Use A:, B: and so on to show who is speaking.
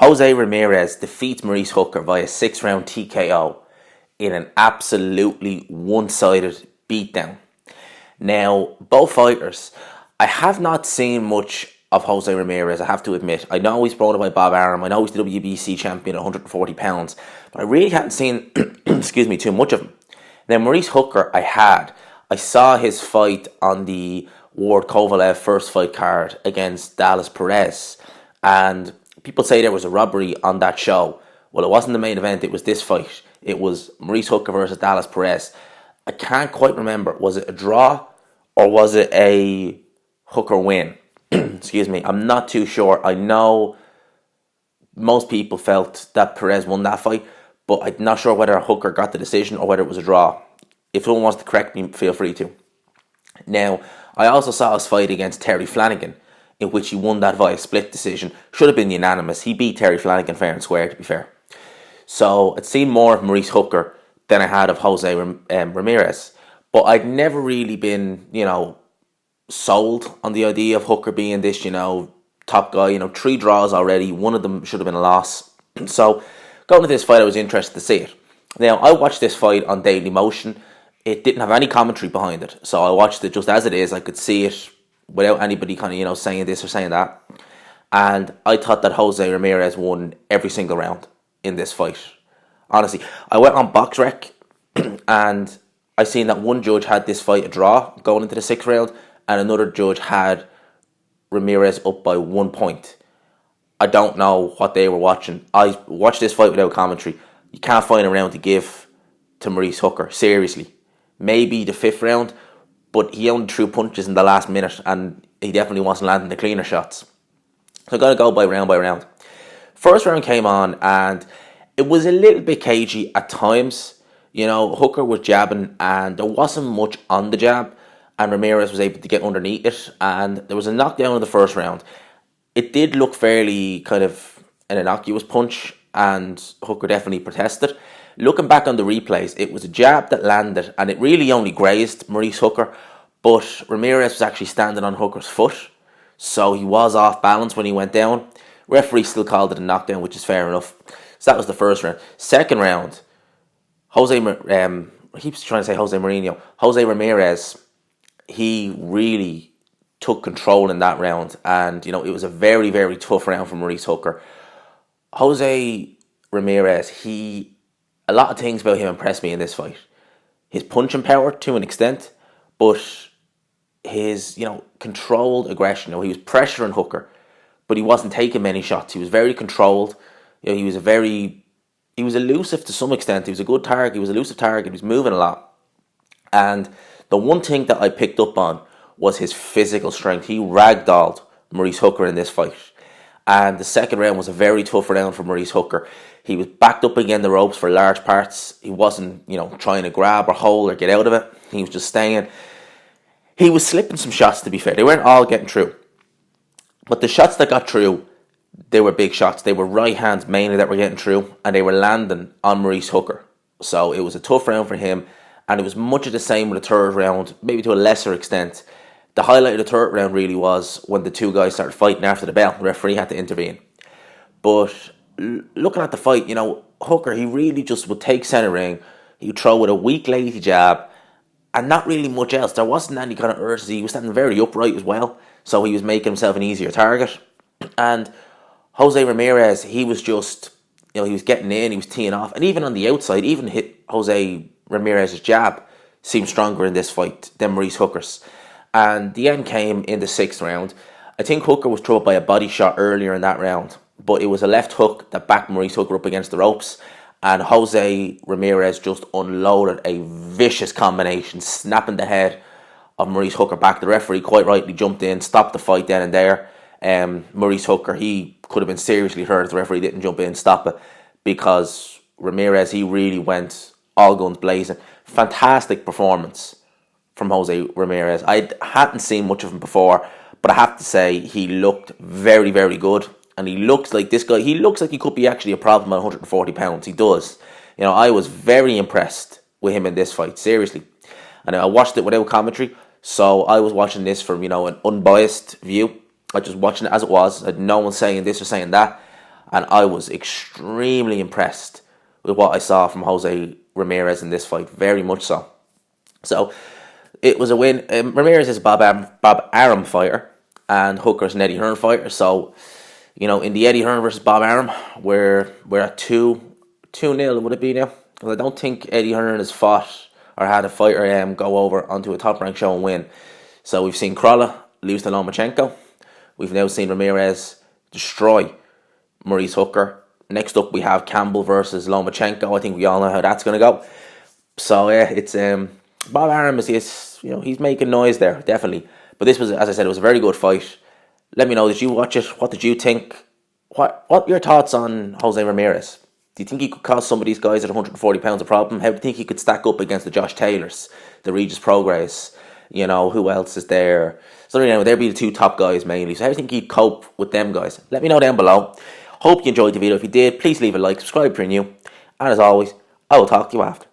A: Jose Ramirez defeats Maurice Hooker via 6-round TKO in an absolutely one-sided beatdown. Now, both fighters, I have not seen much of Jose Ramirez, I have to admit. I know he's brought up by Bob Arum, I know he's the WBC champion at 140 pounds, but I really hadn't seen, excuse me, too much of him. Now, Maurice Hooker, I saw his fight on the Ward Kovalev first fight card against Dallas Perez, and people say there was a robbery on that show. Well, it wasn't the main event, it was this fight. It was Maurice Hooker versus Dallas Perez. I can't quite remember, was it a draw or was it a Hooker win? Excuse me, I'm not too sure. I know most people felt that Perez won that fight, but I'm not sure whether Hooker got the decision or whether it was a draw. If someone wants to correct me, feel free to. Now, I also saw his fight against Terry Flanagan, in which he won that via split decision. Should have been unanimous. He beat Terry Flanagan fair and square, to be fair. So I'd seen more of Maurice Hooker than I had of Jose Ramirez. But I'd never really been, sold on the idea of Hooker being this, top guy. 3 draws already. One of them should have been a loss. So going to this fight, I was interested to see it. Now, I watched this fight on Daily Motion. It didn't have any commentary behind it. So I watched it just as it is. I could see it without anybody kind of, saying this or saying that. And I thought that Jose Ramirez won every single round in this fight. Honestly, I went on BoxRec and I seen that one judge had this fight a draw going into the 6th round and another judge had Ramirez up by 1 point. I don't know what they were watching. I watched this fight without commentary. You can't find a round to give to Maurice Hooker, seriously. Maybe the 5th round, but he only threw punches in the last minute and he definitely wasn't landing the cleaner shots. So I'm going to go by round. First round came on and it was a little bit cagey at times. Hooker was jabbing and there wasn't much on the jab and Ramirez was able to get underneath it and there was a knockdown in the first round. It did look fairly kind of an innocuous punch and Hooker definitely protested. Looking back on the replays, it was a jab that landed and it really only grazed Maurice Hooker, but Ramirez was actually standing on Hooker's foot, so he was off balance when he went down. Referee still called it a knockdown, which is fair enough. So that was the first round. Second round, Jose Ramirez, he really took control in that round, and it was a very, very tough round for Maurice Hooker. Jose Ramirez, a lot of things about him impressed me in this fight. His punching power to an extent, but his, controlled aggression. He was pressuring Hooker, but he wasn't taking many shots. He was very controlled. He was elusive to some extent. He was a good target. He was an elusive target. He was moving a lot. And the one thing that I picked up on was his physical strength. He ragdolled Maurice Hooker in this fight. And the second round was a very tough round for Maurice Hooker. He was backed up against the ropes for large parts. He wasn't, trying to grab or hold or get out of it. He was just staying. He was slipping some shots, to be fair. They weren't all getting through. But the shots that got through, they were big shots. They were right hands mainly that were getting through, and they were landing on Maurice Hooker. So it was a tough round for him, and it was much of the same with the third round, maybe to a lesser extent. The highlight of the third round really was when the two guys started fighting after the bell. The referee had to intervene. But looking at the fight, Hooker, he really just would take centre ring. He would throw with a weak, lazy jab, and not really much else. There wasn't any kind of urgency. He was standing very upright as well, so he was making himself an easier target. And Jose Ramirez, he was just, he was getting in, he was teeing off, and even on the outside, even hit Jose Ramirez's jab seemed stronger in this fight than Maurice Hooker's. And the end came in the 6th round. I think Hooker was thrown by a body shot earlier in that round, but it was a left hook that backed Maurice Hooker up against the ropes, and Jose Ramirez just unloaded a vicious combination, snapping the head of Maurice Hooker back. The referee quite rightly jumped in, stopped the fight then and there. Maurice Hooker, he could have been seriously hurt if the referee didn't jump in and stop it, because Ramirez, he really went all guns blazing. Fantastic performance from Jose Ramirez. I hadn't seen much of him before, but I have to say he looked very, very good. And he looks like this guy, he looks like he could be actually a problem at 140 pounds. He does. I was very impressed with him in this fight, seriously. And I watched it without commentary, so I was watching this from, an unbiased view. I was just watching it as it was. I had no one saying this or saying that. and I was extremely impressed with what I saw from Jose Ramirez in this fight, very much so. So it was a win. Ramirez is a Bob Arum fighter, and Hooker's an Eddie Hearn fighter. So, in the Eddie Hearn versus Bob Arum, we're at 2-0, would it be now? Because I don't think Eddie Hearn has fought or had a fighter go over onto a top rank show and win. So we've seen Krolla lose to Lomachenko. We've now seen Ramirez destroy Maurice Hooker. Next up we have Campbell versus Lomachenko. I think we all know how that's going to go. So yeah, it's Bob Arum he's making noise there, definitely. But this was, as I said, it was a very good fight. Let me know, did you watch it? What did you think? What are your thoughts on Jose Ramirez? Do you think he could cause some of these guys at 140 pounds a problem? How do you think he could stack up against the Josh Taylors, the Regis Prograis? Who else is there? So they'd be the two top guys mainly. So how do you think he'd cope with them guys? Let me know down below. Hope you enjoyed the video. If you did, please leave a like, subscribe if you're new. And as always, I will talk to you after.